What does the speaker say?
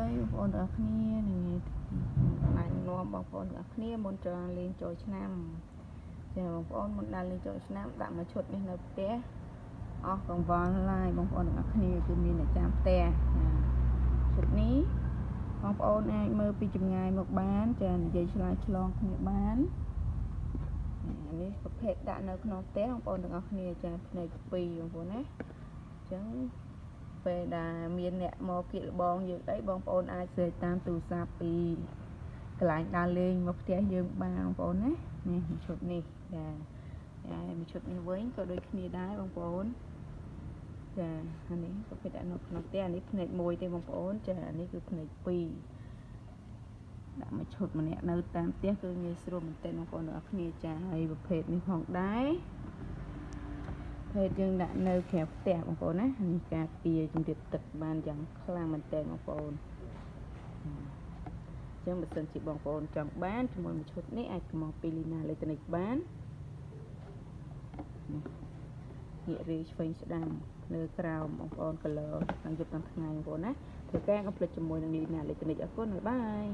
đâyបងប្អូនទាំងគ្នានេះអាចនាំបងប្អូនទាំងគ្នាមុនចូលលេងចូលឆ្នាំចាបងប្អូនមុនដល់លេងចូលឆ្នាំដាក់មួយឈុតនេះនៅផ្ទះអស់កង្វល់ឡាយបងប្អូនទាំងគ្នាគឺមានអ្នកចាំផ្ទះឈុតនេះបងប្អូនអាចមើលពីចម្ងាយមកបានចានិយាយឆ្លើយឆ្លងគ្នាបាននេះប្រភេទដាក់នៅក្នុងផ្ទះបងប្អូនទាំងអស់គ្នាចាភ្នែក2បងប្អូនណាអញ្ចឹងពេលដែលមានអ្នកមកគៀកលបងយើងអីបងប្អូនអាចសេតាមទូរស័ព្ទពីកន្លែងដើរលេងមកផ្ទះយើងបានបងប្អូនណានេះឈុតនេះចាមួយឈុតនេះវិញក៏ដូចគ្នាដែរបងប្អូនចាអានេះប្រភេទដាក់នៅក្នុងផ្ទះអានេះភ្នែក1ទេបងប្អូនចានេះគឺភ្នែក2ដាក់មួយឈុតម្នាក់នៅតាមផ្ទះគឺងាយស្រួលមែនទែនបងប្អូនទាំងអស់គ្នាចាហើយប្រភេទនេះផងដែរភេទយើងដាក់នៅក្រៅផ្ទះបងប្អូនណានេះការពារជំរាបទឹកបានយ៉ាងខ្លាំងមែនទែនបងប្អូនអញ្ចឹងបើសិនជាបងប្អូនចង់បានជាមួយមួយឈុតនេះអាចមកពីលីណាអេឡិចត្រូនិកបានងាករាយឆ្វេងស្ដាំលើក្រោមបងប្អូន color ខាងយប់ខាងថ្ងៃបងប្អូនណាធ្វើការកុំភ្លេចជាមួយនឹងលីណាអេឡិចត្រូនិកអរគុណបាយ